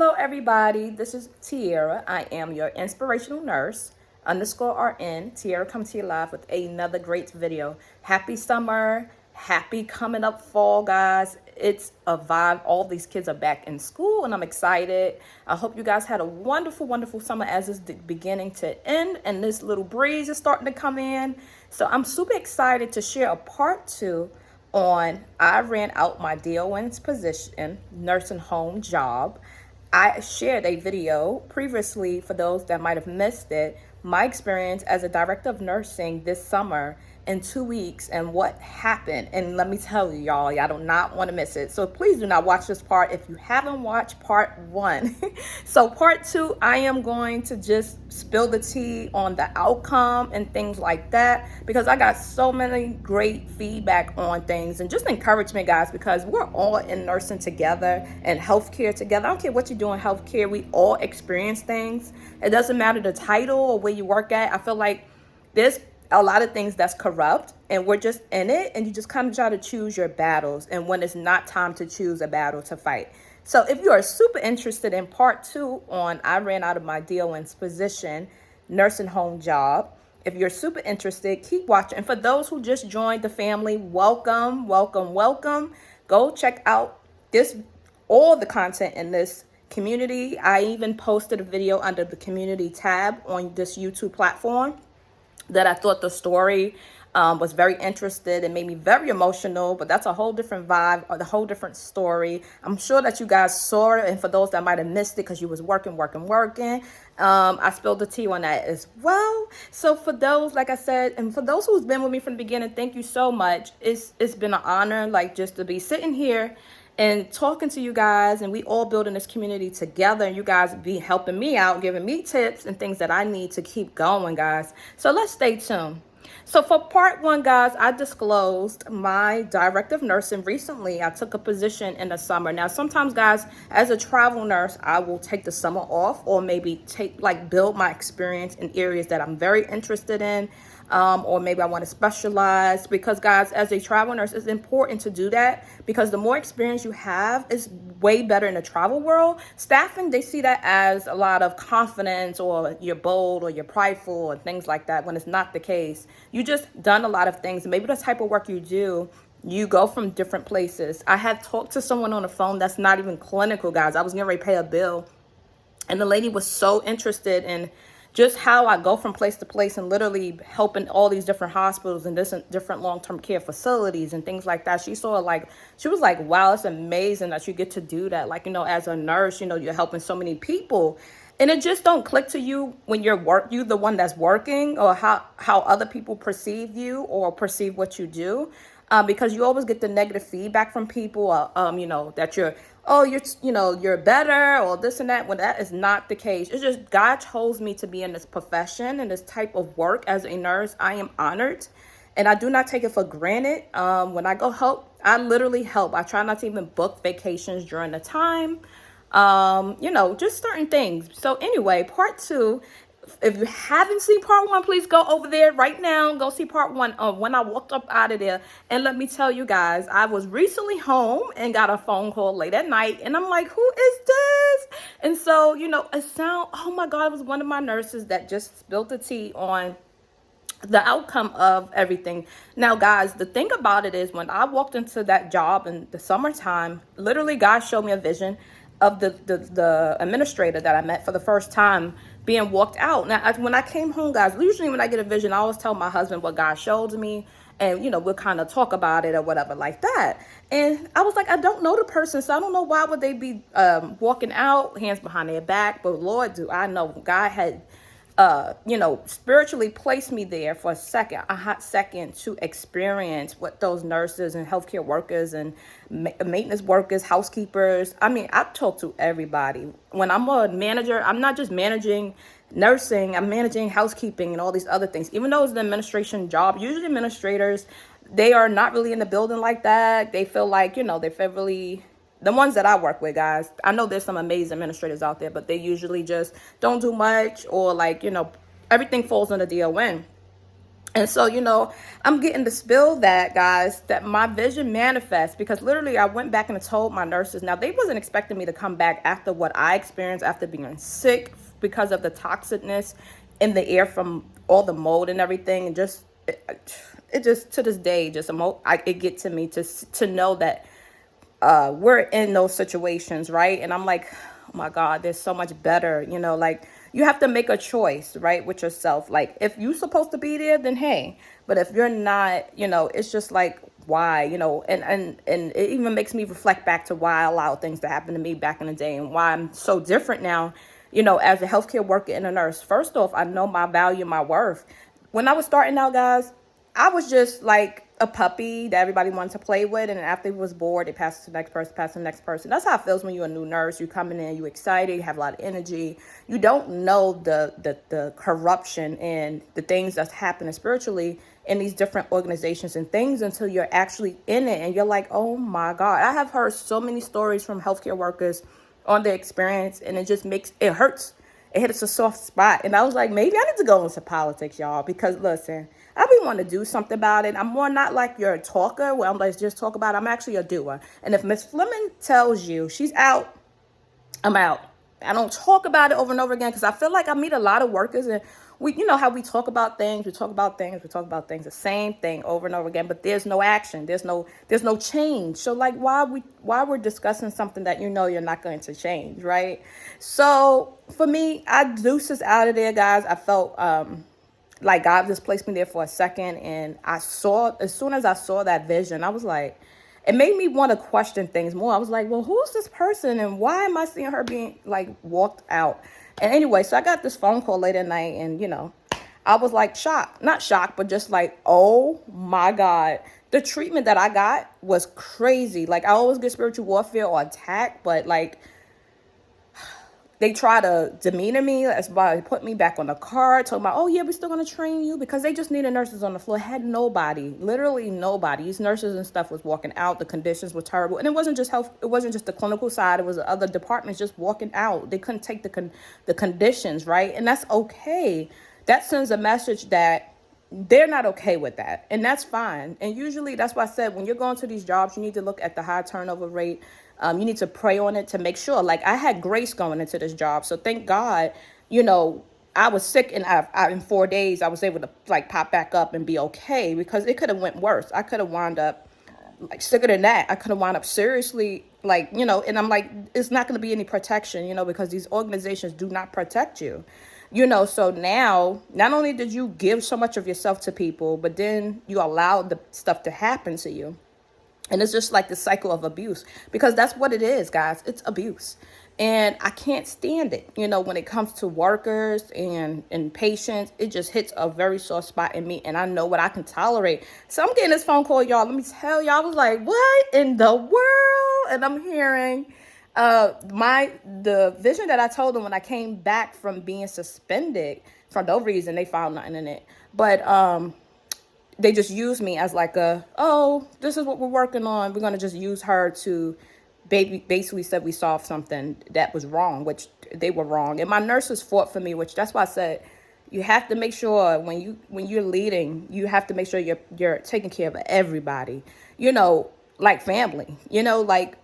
Hello, everybody. This is Tiara. I am your inspirational nurse underscore RN. Tiara comes to you live with another great video. Happy summer. Happy coming up fall, guys. It's a vibe. All these kids are back in school and I'm excited. I hope you guys had a wonderful, wonderful summer as it's beginning to end and this little breeze is starting to come in. So I'm super excited to share a part 2 on I ran out my DON's position, nursing home job. I shared a video previously for those that might have missed it, my experience as a director of nursing this summer in 2 weeks and what happened. And let me tell you, y'all do not want to miss it. So please do not watch this part if you haven't watched part 1. So part 2, I am going to just spill the tea on the outcome and things like that, because I got so many great feedback on things and just encouragement, guys, because we're all in nursing together and healthcare together. I don't care what you do in healthcare, we all experience things. It doesn't matter the title or where you work at. I feel like there's a lot of things that's corrupt and we're just in it, and you just kind of try to choose your battles and when it's not time to choose a battle to fight. So if you are super interested in part 2 on I ran out of my DON's position, nursing home job, if you're super interested, keep watching. And for those who just joined the family, welcome, welcome, welcome. Go check out all the content in this community. I even posted a video under the community tab on this YouTube platform that I thought the story was very interested and made me very emotional, but that's a whole different vibe or the whole different story. I'm sure that you guys saw it, and for those that might have missed it because you was working, I spilled the tea on that as well. So for those, like I said, and for those who's been with me from the beginning, thank you so much. It's been an honor, like, just to be sitting here and talking to you guys, and we all building this community together, and you guys be helping me out, giving me tips and things that I need to keep going, guys. So let's stay tuned. So for part 1, guys, I disclosed my director of nursing recently. I took a position in the summer. Now, sometimes, guys, as a travel nurse, I will take the summer off or maybe build my experience in areas that I'm very interested in. Or maybe I want to specialize, because, guys, as a travel nurse, it's important to do that, because the more experience you have is way better in the travel world. Staffing, they see that as a lot of confidence, or you're bold, or you're prideful, and things like that, when it's not the case. You just done a lot of things. Maybe the type of work you do, you go from different places. I had talked to someone on the phone that's not even clinical, guys. I was getting ready to pay a bill, and the lady was so interested in just how I go from place to place and literally helping all these different hospitals and different long-term care facilities and things like that. She was like, wow, it's amazing that you get to do that. Like, as a nurse, you're helping so many people. And it just don't click to you when you the one that's working, or how other people perceive you or perceive what you do. Because you always get the negative feedback from people, that you're better or this and that, when that is not the case. It's just God chose me to be in this profession and this type of work as a nurse. I am honored, and I do not take it for granted. When I go help, I literally help. I try not to even book vacations during the time, just certain things. So anyway, part 2. If you haven't seen part 1, please go over there right now. Go see part 1 of when I walked up out of there. And let me tell you guys, I was recently home and got a phone call late at night. And I'm like, who is this? And so, oh my God, it was one of my nurses that just spilled the tea on the outcome of everything. Now, guys, the thing about it is, when I walked into that job in the summertime, literally God showed me a vision of the administrator that I met for the first time being walked out. Now, when I came home, guys, usually when I get a vision, I always tell my husband what God showed me, and we'll kind of talk about it or whatever like that. And I was like, I don't know the person, so I don't know why would they be walking out, hands behind their back. But Lord, do I know God had spiritually placed me there for a hot second, to experience what those nurses and healthcare workers and maintenance workers, housekeepers. I mean, I talk to everybody. When I'm a manager, I'm not just managing nursing, I'm managing housekeeping and all these other things. Even though it's an administration job, usually administrators, they are not really in the building like that. They feel like, they feel really, the ones that I work with, guys, I know there's some amazing administrators out there, but they usually just don't do much, or everything falls under DON. And so, I'm getting to spill that, guys, that my vision manifests because literally I went back and told my nurses. Now, they wasn't expecting me to come back after what I experienced after being sick because of the toxicness in the air from all the mold and everything. And just, it just, to this day, just, it get to me to know that we're in those situations, right? And I'm like, oh my God, there's so much better, like you have to make a choice, right, with yourself. Like if you're supposed to be there, then hey, but if you're not, it's just like, why, and it even makes me reflect back to why I allowed things to happen to me back in the day and why I'm so different now, as a healthcare worker and a nurse. First off, I know my value, my worth. When I was starting out, guys, I was just like a puppy that everybody wanted to play with, and after he was bored, they pass it to the next person, pass it to the next person. That's how it feels when you're a new nurse. You're coming in, you're excited, you have a lot of energy. You don't know the corruption and the things that's happening spiritually in these different organizations and things until you're actually in it, and you're like, oh my God. I have heard so many stories from healthcare workers on their experience, and it hurts. It hits a soft spot. And I was like, maybe I need to go into politics, y'all, because listen, I really want to do something about it. I'm more not like you're a talker where I'm like, just talk about it. I'm actually a doer. And if Miss Fleming tells you she's out, I'm out. I don't talk about it over and over again because I feel like I meet a lot of workers and how we talk about things, the same thing over and over again, but there's no action. There's no change. So like why we're discussing something that you're not going to change, right? So for me, I deuces out of there, guys. I felt like God just placed me there for a second, and as soon as I saw that vision, I was like, it made me want to question things more. I was like, well, who's this person and why am I seeing her being like walked out? And anyway, so I got this phone call late at night, and I was like shocked, not shocked, but just like, oh my God. The treatment that I got was crazy. Like I always get spiritual warfare or attack, but like they try to demeanor me. That's why they put me back on the card, talking about, oh yeah, we're still gonna train you because they just needed nurses on the floor. Had nobody, literally nobody. These nurses and stuff was walking out. The conditions were terrible, and it wasn't just health. It wasn't just the clinical side. It was the other departments just walking out. They couldn't take the conditions, right? And that's okay. That sends a message that they're not okay with that, and that's fine. And usually that's why I said when you're going to these jobs, you need to look at the high turnover rate. You need to pray on it to make sure. Like I had grace going into this job, so thank God. I was sick, and in 4 days I was able to like pop back up and be okay, because it could have went worse. I could have wound up like sicker than that. I could have wound up seriously, like, and I'm like, it's not going to be any protection, because these organizations do not protect you. So now, not only did you give so much of yourself to people, but then you allowed the stuff to happen to you. And it's just like the cycle of abuse, because that's what it is, guys. It's abuse. And I can't stand it. When it comes to workers and patients, it just hits a very sore spot in me. And I know what I can tolerate. So I'm getting this phone call, y'all. Let me tell y'all, I was like, what in the world? And I'm hearing the vision that I told them when I came back from being suspended for no reason. They found nothing in it. But they just used me as like this is what we're working on. We're going to just use her to basically said we solved something that was wrong, which they were wrong. And my nurses fought for me, which that's why I said you have to make sure when you're leading, you have to make sure you're taking care of everybody, like family, like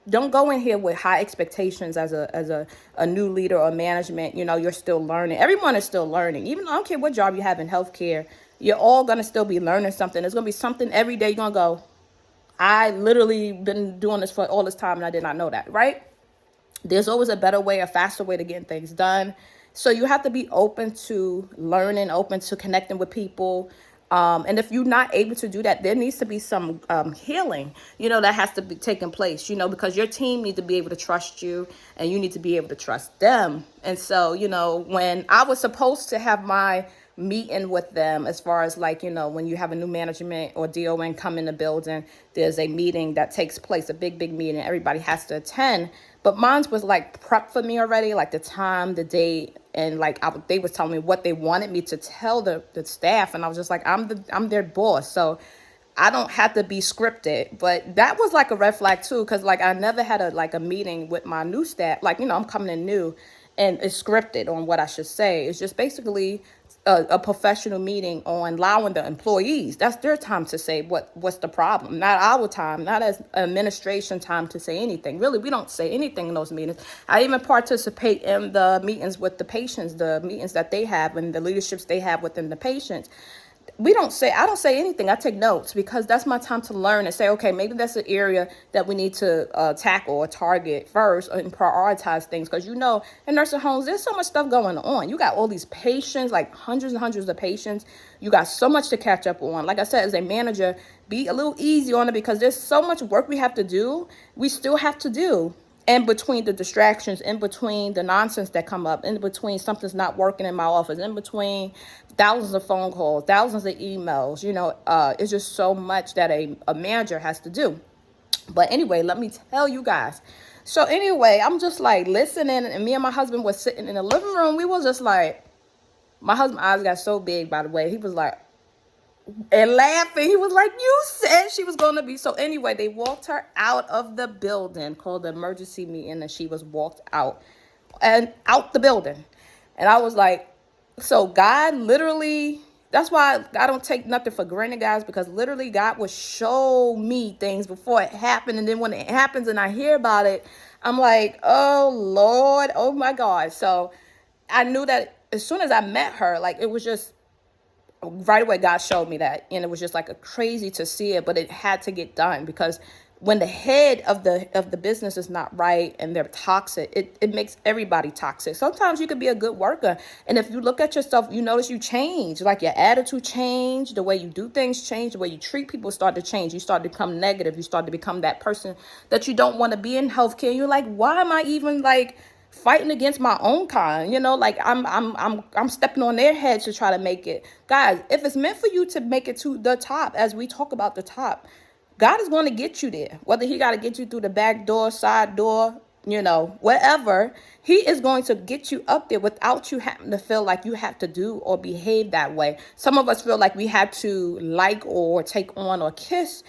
don't go in here with high expectations as a new leader or management. You're still learning. Everyone is still learning. Even I don't care what job you have in healthcare, you're all going to still be learning something. There's going to be something every day you're going to go, I literally been doing this for all this time and I did not know that, right? There's always a better way, a faster way to get things done. So you have to be open to learning, open to connecting with people. And if you're not able to do that, there needs to be some healing, that has to be taking place, because your team needs to be able to trust you and you need to be able to trust them. And so, when I was supposed to have my meeting with them, as far as like, when you have a new management or DON come in the building, there's a meeting that takes place, a big meeting. Everybody has to attend. But mine was like prepped for me already, like the time, the date, and like they was telling me what they wanted me to tell the staff, and I was just like, I'm their boss, so I don't have to be scripted. But that was like a red flag too, because like I never had a meeting with my new staff. Like I'm coming in new, and it's scripted on what I should say. It's just basically a professional meeting on allowing the employees. That's their time to say what's the problem, not our time, not as administration time to say anything. Really, we don't say anything in those meetings. I even participate in the meetings with the patients, the meetings that they have and the leaderships they have within the patients. I don't say anything. I take notes because that's my time to learn and say, okay, maybe that's an area that we need to tackle or target first and prioritize things. Because, in nursing homes, there's so much stuff going on. You got all these patients, like hundreds and hundreds of patients. You got so much to catch up on. Like I said, as a manager, be a little easy on it because there's so much work we have to do. We still have to do. In between the distractions, in between the nonsense that come up, in between something's not working in my office, in between thousands of phone calls, thousands of emails, it's just so much that a manager has to do. But anyway, let me tell you guys. So anyway, I'm just like listening, and me and my husband was sitting in the living room. We was just like, my husband's eyes got so big, by the way. He was like, and laughing. He was like, you said she was going to be. So anyway, they walked her out of the building, called the emergency meeting, and she was walked out the building. And I was like, so God literally, that's why I don't take nothing for granted, guys, because literally God will show me things before it happened. And then when it happens and I hear about it, I'm like, oh Lord, oh my God. So I knew that as soon as I met her, like it was just, right away God showed me that, and it was just like a crazy to see it, but it had to get done because when the head of the business is not right and they're toxic, it makes everybody toxic. Sometimes you could be a good worker, and if you look at yourself, you notice you change, like your attitude change, the way you do things change, the way you treat people start to change. You start to become negative. You start to become that person that you don't want to be in healthcare. You're like, why am I even like fighting against my own kind, like I'm stepping on their heads to try to make it. Guys, if it's meant for you to make it to the top, as we talk about the top, God is going to get you there. Whether he got to get you through the back door, side door, wherever, he is going to get you up there without you having to feel like you have to do or behave that way. Some of us feel like we have to like or take on or kiss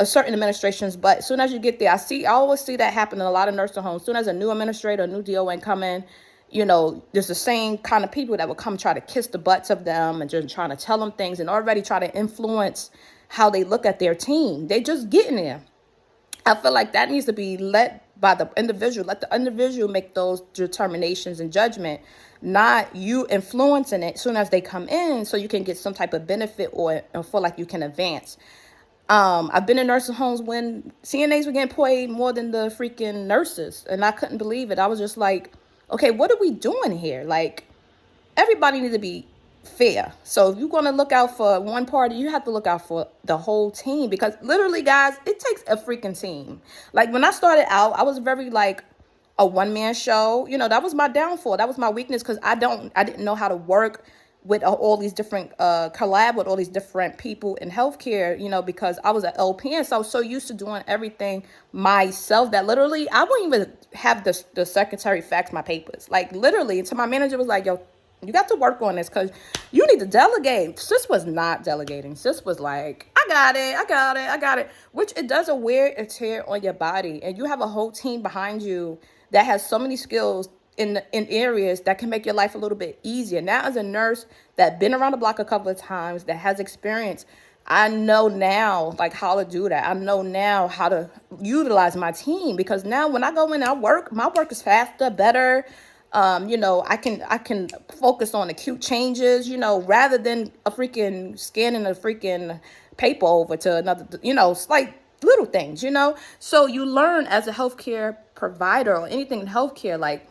a certain administrations, but as soon as you get there, I always see that happen in a lot of nursing homes. As soon as a new administrator, a new DON come in, there's the same kind of people that will come try to kiss the butts of them and just trying to tell them things and already try to influence how they look at their team. They just getting there. I feel like that needs to be led by the individual. Let the individual make those determinations and judgment, not you influencing it as soon as they come in so you can get some type of benefit or feel like you can advance. I've been in nursing homes when CNAs were getting paid more than the freaking nurses, and I couldn't believe it. I was just like, okay, what are we doing here? Like, everybody needs to be fair. So if you're going to look out for one party, you have to look out for the whole team, because literally, guys, it takes a freaking team. Like, when I started out, I was very like a one-man show. That was my downfall. That was my weakness, because I didn't know how to work with all these different collab with all these different people in healthcare, because I was an LPN, so I was so used to doing everything myself that literally I wouldn't even have the secretary fax my papers. Like, literally, until my manager was like, yo, you got to work on this because you need to delegate. Sis was not delegating. Sis was like, I got it, which it does a wear and tear on your body. And you have a whole team behind you that has so many skills in areas that can make your life a little bit easier. Now, as a nurse that been around the block a couple of times, that has experience, I know now like how to do that. I know now how to utilize my team, because now when I go in, my work is faster, better. I can focus on acute changes, rather than a freaking scanning a freaking paper over to another, it's like little things, So you learn as a healthcare provider or anything in healthcare, like,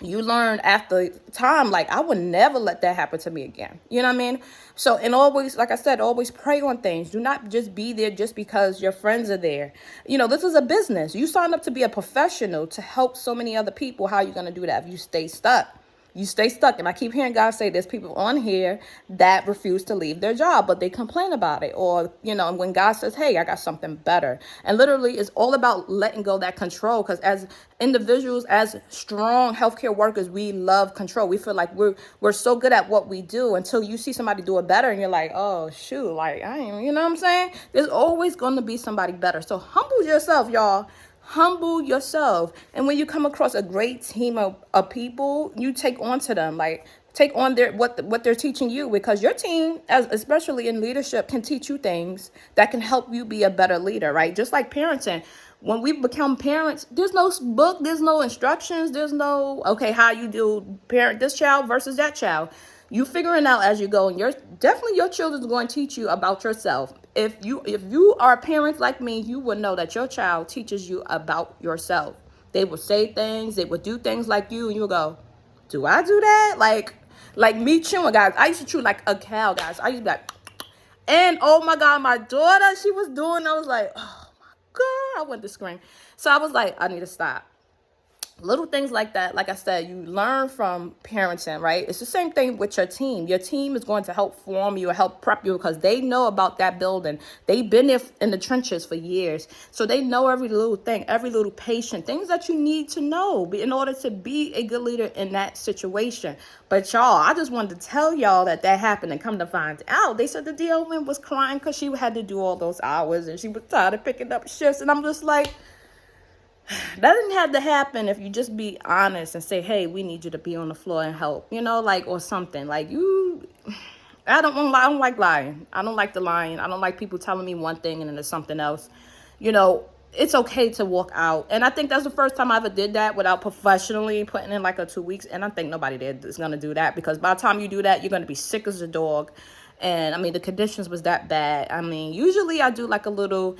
you learn after time, like, I would never let that happen to me again. You know what I mean? So, and always, like I said, always pray on things. Do not just be there just because your friends are there. This is a business. You signed up to be a professional to help so many other people. How are you going to do that if you stay stuck? You stay stuck. And I keep hearing God say there's people on here that refuse to leave their job, but they complain about it. Or, when God says, hey, I got something better. And literally, it's all about letting go of that control. Because as individuals, as strong healthcare workers, we love control. We feel like we're so good at what we do until you see somebody do it better. And you're like, oh, shoot, like, I ain't, you know what I'm saying? There's always going to be somebody better. So humble yourself, y'all. Humble yourself. And when you come across a great team of people, you take on to them, like take on their what they're teaching you, because your team, as especially in leadership, can teach you things that can help you be a better leader, right? Just like parenting. When we become parents, there's no book, there's no instructions, there's no, okay, how you do parent this child versus that child. You figuring out as you go, and your children's going to teach you about yourself. If you are parents like me, you will know that your child teaches you about yourself. They will say things, they will do things like you, and you'll go, do I do that? Like me chewing, guys. I used to chew like a cow, guys. I used to be like, and oh my God, my daughter, she was doing, I was like, oh my God, I went to scream. So I was like, I need to stop. Little things like that, like I said, you learn from parenting, right? It's the same thing with your team. Your team is going to help form you, help prep you, because they know about that building. They've been there in the trenches for years. So they know every little thing, every little patient, things that you need to know in order to be a good leader in that situation. But y'all, I just wanted to tell y'all that happened, and come to find out, they said the DON was crying because she had to do all those hours and she was tired of picking up shifts. And I'm just like, that didn't have to happen if you just be honest and say, hey, we need you to be on the floor and help, like, or something. Like, I don't like lying. I don't like the lying. I don't like people telling me one thing and then there's something else. It's okay to walk out. And I think that's the first time I ever did that without professionally putting in like a 2 weeks. And I think nobody is going to do that, because by the time you do that, you're going to be sick as a dog. And I mean, the conditions was that bad. I mean, usually I do like a little,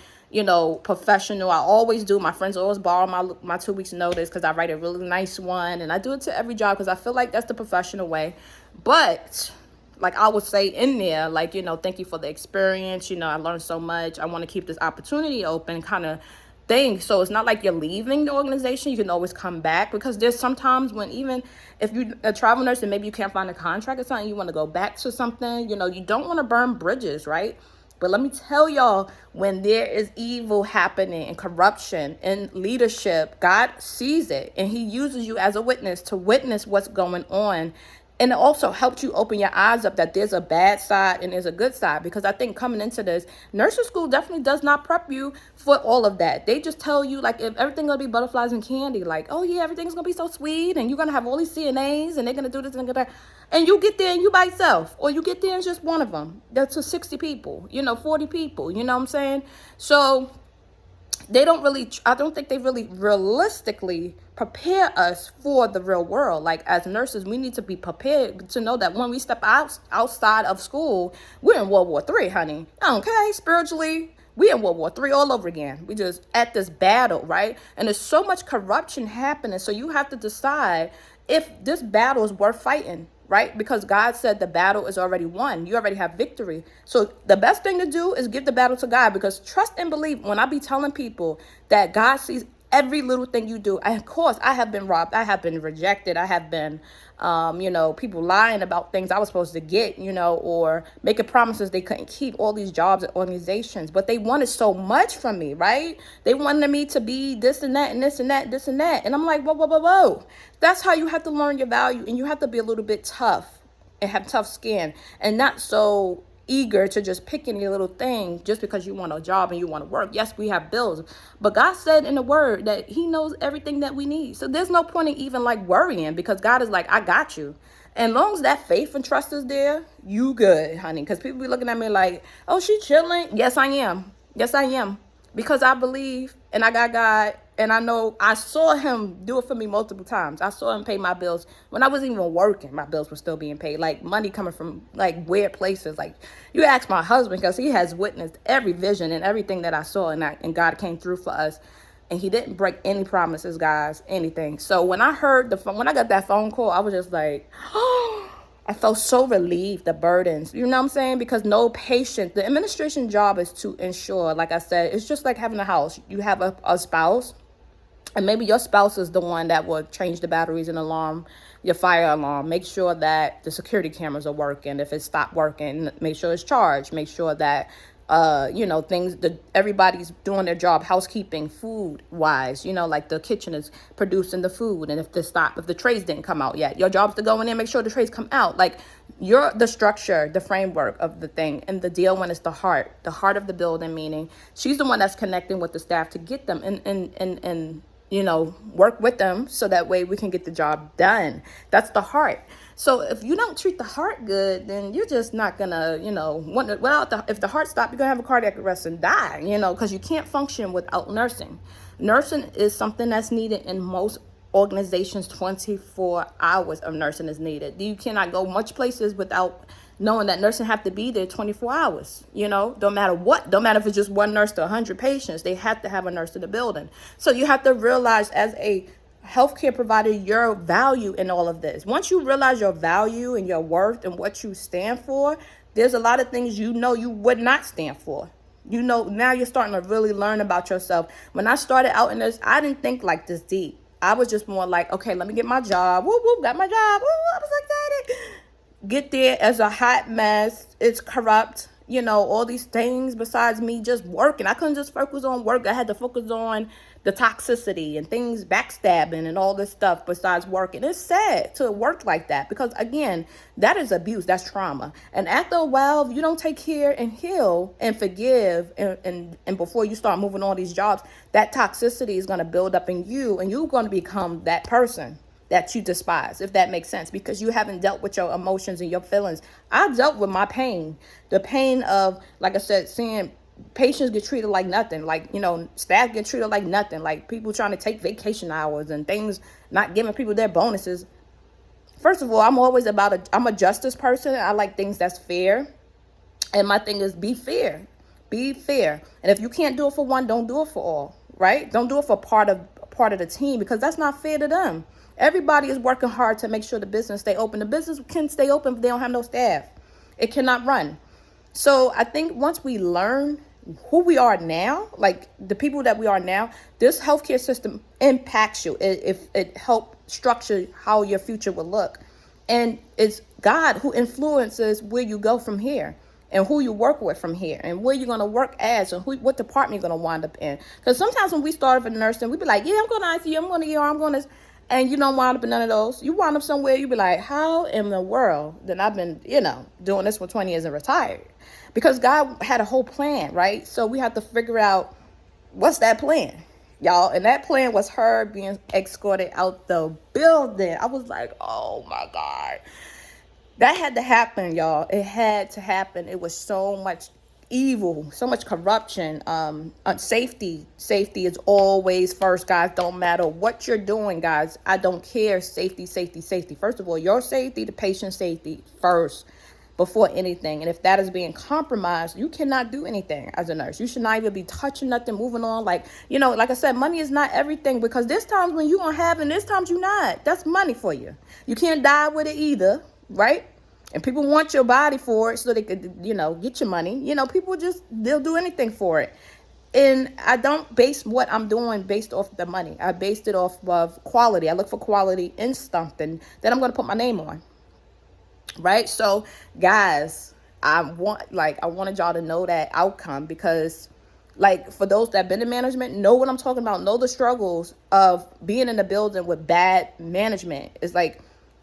professional. I always do. My friends always borrow my 2 weeks notice, because I write a really nice one. And I do it to every job because I feel like that's the professional way. But like I would say in there, like, thank you for the experience. I learned so much. I want to keep this opportunity open kind of thing. So it's not like you're leaving the organization. You can always come back, because there's sometimes when, even if you're a travel nurse and maybe you can't find a contract or something, you want to go back to something, you don't want to burn bridges, right? But let me tell y'all, when there is evil happening and corruption in leadership, God sees it, and he uses you as a witness to witness what's going on. And it also helps you open your eyes up that there's a bad side and there's a good side. Because I think coming into this, nursing school definitely does not prep you for all of that. They just tell you, like, if everything's going to be butterflies and candy. Like, oh, yeah, everything's going to be so sweet. And you're going to have all these CNAs and they're going to do this and that. And you get there and you by yourself. Or you get there and just one of them. That's to 60 people, 40 people. You know what I'm saying? So I don't think they really realistically prepare us for the real world. Like, as nurses, we need to be prepared to know that when we step outside of school, we're in World War III, honey. Okay, spiritually, we're in World War III all over again. We just at this battle, right? And there's so much corruption happening. So you have to decide if this battle is worth fighting, right? Because God said the battle is already won. You already have victory. So the best thing to do is give the battle to God, because trust and believe, when I be telling people that God sees every little thing you do. And of course, I have been robbed. I have been rejected. I have been, people lying about things I was supposed to get, or making promises they couldn't keep, all these jobs and organizations. But they wanted so much from me, right? They wanted me to be this and that and this and that, this and that. And I'm like, whoa, whoa, whoa, whoa. That's how you have to learn your value. And you have to be a little bit tough and have tough skin, and not so eager to just pick any little thing just because you want a job and you want to work. Yes, we have bills, but God said in the word that he knows everything that we need. So there's no point in even like worrying, because God is like, I got you. And long as that faith and trust is there, you good, honey. Because people be looking at me like, oh, she chilling. Yes, I am. Yes, I am. Because I believe and I got God, and I know I saw him do it for me multiple times. I saw him pay my bills when I wasn't even working. My bills were still being paid, like money coming from like weird places. Like, you ask my husband, because he has witnessed every vision and everything that I saw, and God came through for us. And he didn't break any promises, guys, anything. So when I got that phone call, I was just like, oh, I felt so relieved, the burdens, you know what I'm saying? Because no patient, the administration job is to ensure, like I said, it's just like having a house. You have a spouse, and maybe your spouse is the one that will change the batteries and alarm, your fire alarm. Make sure that the security cameras are working. If it stopped working, make sure it's charged. Make sure that things that everybody's doing their job, housekeeping, food wise, like the kitchen is producing the food. And if the trays didn't come out yet, your job is to go in there and make sure the trays come out. Like, you're the structure, the framework of the thing. And the deal one is the heart of the building, meaning she's the one that's connecting with the staff to get them and work with them so that way we can get the job done. That's the heart. So if you don't treat the heart good, then you're just not gonna, if the heart stops, you're gonna have a cardiac arrest and die, because you can't function without nursing. Nursing is something that's needed in most organizations. 24 hours of nursing is needed. You cannot go much places without knowing that nursing have to be there 24 hours, don't matter what, don't matter if it's just one nurse to 100 patients, they have to have a nurse in the building. So you have to realize as a healthcare provider, your value in all of this. Once you realize your value and your worth and what you stand for, there's a lot of things you would not stand for. Now you're starting to really learn about yourself. When I started out in this, I didn't think like this deep. I was just more like, okay, let me get my job. Whoop, whoop, got my job. Whoop, I was excited. Get there as a hot mess. It's corrupt. All these things besides me just working. I couldn't just focus on work. I had to focus on the toxicity and things, backstabbing and all this stuff besides working. It's sad to work like that because, again, that is abuse. That's trauma. And after a while, if you don't take care and heal and forgive and before you start moving on these jobs, that toxicity is going to build up in you and you're going to become that person that you despise, if that makes sense, because you haven't dealt with your emotions and your feelings. I dealt with my pain, the pain of, like I said, seeing patients get treated like nothing, like, staff get treated like nothing, like people trying to take vacation hours and things, not giving people their bonuses. First of all, I'm a justice person. I like things that's fair. And my thing is be fair. Be fair. And if you can't do it for one, don't do it for all, right? Don't do it for part of the team because that's not fair to them. Everybody is working hard to make sure the business stay open. The business can stay open if they don't have no staff. It cannot run. So I think once we learn who we are now, like the people that we are now, this healthcare system impacts you. If it helps structure how your future will look. And it's God who influences where you go from here and who you work with from here and where you're going to work as and what department you're going to wind up in. Because sometimes when we start with nursing, we be like, yeah, I'm going to ICU, I'm going to ER, I'm going to... And you don't wind up in none of those. You wind up somewhere, you be like, how in the world? Then I've been, doing this for 20 years and retired. Because God had a whole plan, right? So we have to figure out what's that plan, y'all. And that plan was her being escorted out the building. I was like, oh my God. That had to happen, y'all. It had to happen. It was so much evil, so much corruption. Safety is always first, guys. Don't matter what you're doing, guys. I don't care. Safety. First of all, your safety, the patient's safety first before anything. And if that is being compromised, you cannot do anything as a nurse. You should not even be touching nothing, moving on. Like I said, money is not everything because there's times when you're going to have and there's times you're not. That's money for you. You can't die with it either, right? And people want your body for it so they could, get your money. People they'll do anything for it. And I don't base what I'm doing based off the money. I based it off of quality. I look for quality in something that I'm going to put my name on. Right? So, guys, I wanted y'all to know that outcome because, for those that have been in management, know what I'm talking about. Know the struggles of being in the building with bad management. It's like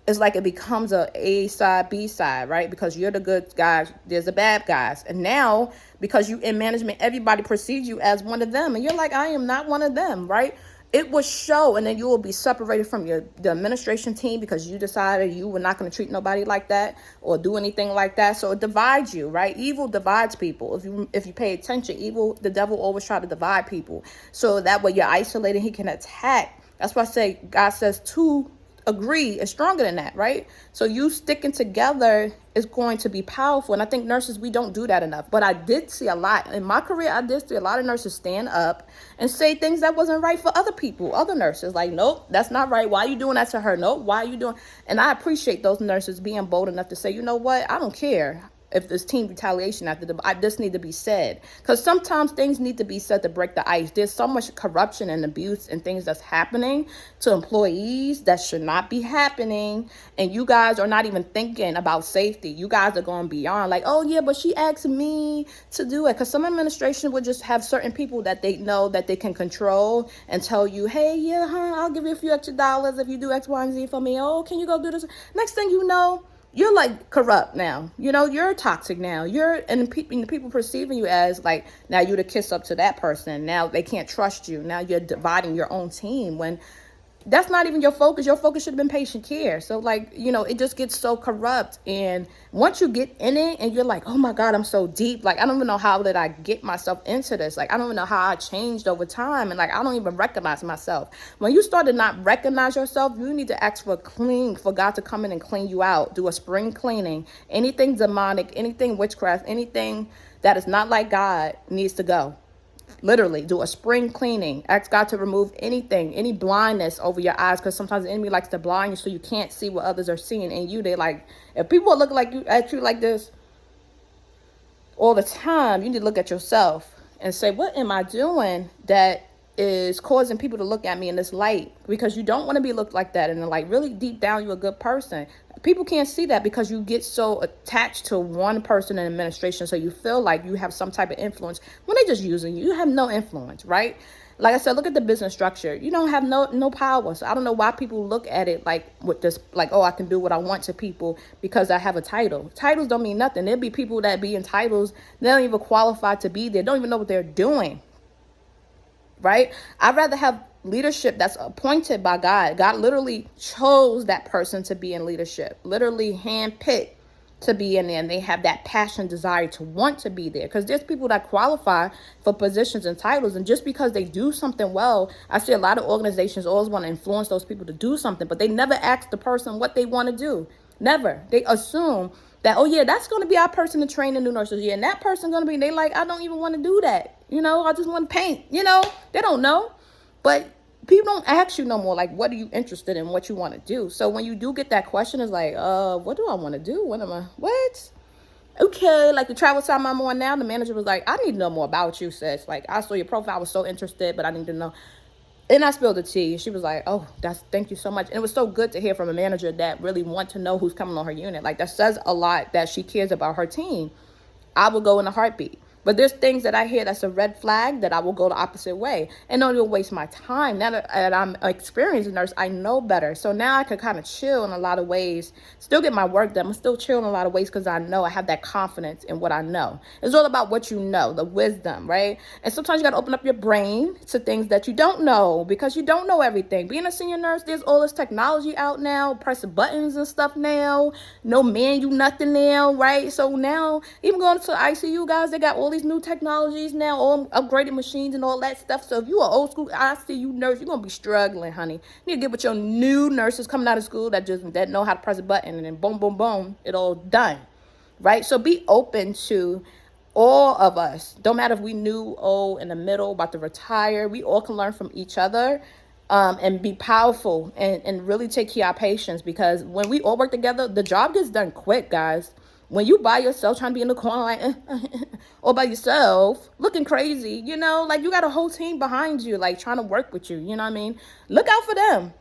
it becomes a side, B side, right? Because you're the good guys, there's the bad guys. And now, because you in management, everybody perceives you as one of them. And you're like, I am not one of them, right? It will show, and then you will be separated from the administration team because you decided you were not going to treat nobody like that or do anything like that. So it divides you, right? Evil divides people. If you pay attention, the devil always try to divide people. So that way you're isolated, he can attack. That's why I say God says two agree is stronger than that, right? So you sticking together is going to be powerful. And I think nurses, we don't do that enough. But I did see a lot in my career. I did see a lot of nurses stand up and say things that wasn't right for other people, other nurses. Like, nope, that's not right. Why are you doing that to her? Nope, why are you doing? And I appreciate those nurses being bold enough to say, you know what? I don't care. if there's team retaliation after this need to be said, because sometimes things need to be said to break the ice. There's so much corruption and abuse and things that's happening to employees that should not be happening, and you guys are not even thinking about safety. You guys are going beyond, like, oh yeah, but she asked me to do it, because some administration would just have certain people that they know that they can control and tell you, hey, yeah, I'll give you a few extra dollars if you do X, Y, and Z for me. Oh, can you go do this? Next thing you know, you're like corrupt now. You're toxic now. And the people perceiving you as like, now you're the kiss up to that person. Now they can't trust you. Now you're dividing your own team when that's not even your focus. Your focus should have been patient care. So like, it just gets so corrupt. And once you get in it and you're like, oh my God, I'm so deep. Like, I don't even know how did I get myself into this. Like, I don't even know how I changed over time. And like, I don't even recognize myself. When you start to not recognize yourself, you need to ask for God to come in and clean you out. Do a spring cleaning. Anything demonic, anything witchcraft, anything that is not like God needs to go. Literally, do a spring cleaning. Ask God to remove anything, any blindness over your eyes, because sometimes the enemy likes to blind you so you can't see what others are seeing in you. They like, if people look like you at you like this all the time, you need to look at yourself and say, what am I doing that is causing people to look at me in this light? Because you don't want to be looked like that. And like really deep down, you're a good person. People can't see that because you get so attached to one person in administration. So you feel like you have some type of influence when they're just using you. You have no influence, right? Like I said, look at the business structure. You don't have no power. So I don't know why people look at it like with this, like, oh, I can do what I want to people because I have a title. Titles don't mean nothing. There'll be people that be in titles, they don't even qualify to be there, don't even know what they're doing. Right? I'd rather have leadership that's appointed by God. God literally chose that person to be in leadership, literally handpicked to be in there. And they have that passion, desire to want to be there. Because there's people that qualify for positions and titles. And just because they do something well, I see a lot of organizations always want to influence those people to do something, but they never ask the person what they want to do. Never. They assume that, oh yeah, that's going to be our person to train the new nurses. Yeah, and that person going to be, they like, I don't even want to do that. I just want to paint, they don't know. But people don't ask you no more, like, what are you interested in, what you want to do? So when you do get that question, it's like, what do I want to do? What? Okay, like the travel time I'm on now, the manager was like, I need to know more about you, sis. Like, I saw your profile, I was so interested, but I need to know. And I spilled the tea. She was like, oh, thank you so much. And it was so good to hear from a manager that really want to know who's coming on her unit. Like, that says a lot that she cares about her team. I will go in a heartbeat. But there's things that I hear that's a red flag that I will go the opposite way and don't even waste my time. Now that I'm an experienced nurse, I know better. So now I can kind of chill in a lot of ways, still get my work done. I'm still chill in a lot of ways because I know I have that confidence in what I know. It's all about what you know, the wisdom, right? And sometimes you got to open up your brain to things that you don't know because you don't know everything. Being a senior nurse, there's all this technology out now, pressing buttons and stuff now, no menu, nothing now, right? So now, even going to ICU, guys, they got all these new technologies now, all upgraded machines and all that stuff. So if you are old school ICU nurse, you're gonna be struggling, honey. You need to get with your new nurses coming out of school that know how to press a button and then boom, boom, boom, it all done, right? So be open to all of us. Don't matter if we new, old, in the middle, about to retire. We all can learn from each other. And be powerful and really take care of our patients, because when we all work together, the job gets done quick, guys. When you by yourself trying to be in the corner like or by yourself looking crazy, like you got a whole team behind you, like trying to work with you, you know what I mean? Look out for them.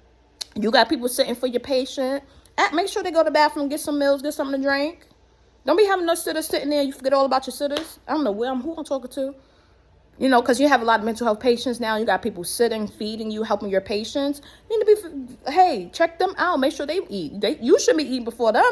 You got people sitting for your patient. Make sure they go to the bathroom, get some meals, get something to drink. Don't be having no sitters sitting there. You forget all about your sitters. I don't know who I'm talking to. Because you have a lot of mental health patients now. You got people sitting, feeding you, helping your patients. You need to be, hey, check them out. Make sure they eat. You should be eating before them.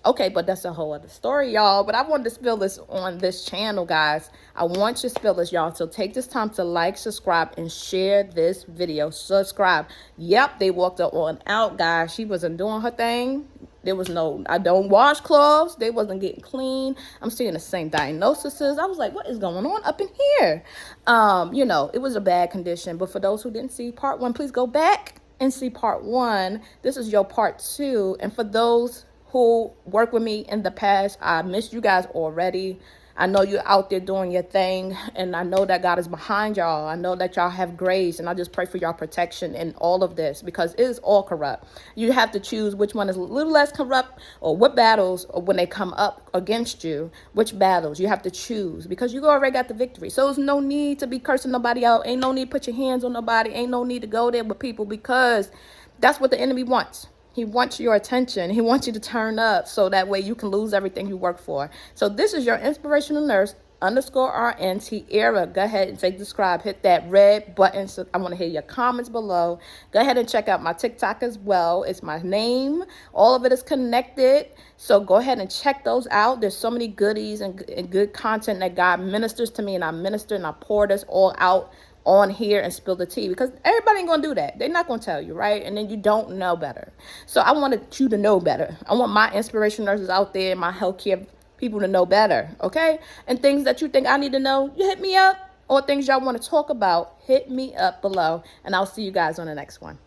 Okay, but that's a whole other story, y'all. But I wanted to spill this on this channel, guys. I want you to spill this, y'all. So take this time to like, subscribe, and share this video. Subscribe. Yep, they walked her on out, guys. She wasn't doing her thing. There was I don't wash clothes. They wasn't getting clean. I'm seeing the same diagnoses. I was like, what is going on up in here? It was a bad condition. But for those who didn't see part 1, please go back and see part 1. This is your part 2. And for those who worked with me in the past, I missed you guys already. I know you're out there doing your thing, and I know that God is behind y'all. I know that y'all have grace, and I just pray for y'all protection in all of this, because it is all corrupt. You have to choose which one is a little less corrupt, or what battles, or when they come up against you, which battles you have to choose, because you already got the victory. So there's no need to be cursing nobody out. Ain't no need to put your hands on nobody. Ain't no need to go there with people, because that's what the enemy wants. He wants your attention. He wants you to turn up so that way you can lose everything you work for. So this is your inspirational nurse _RN Tierra. Go ahead and say subscribe. Hit that red button. So I want to hear your comments below. Go ahead and check out my TikTok as well. It's my name. All of it is connected. So go ahead and check those out. There's so many goodies and good content that God ministers to me, and I minister and I pour this all out on here and spill the tea, because everybody ain't gonna do that. They're not gonna tell you, right? And then you don't know better. So I wanted you to know better. I want my inspiration nurses out there, my healthcare people, to know better, okay? And things that you think I need to know, you hit me up. Or things y'all want to talk about, hit me up below, and I'll see you guys on the next one.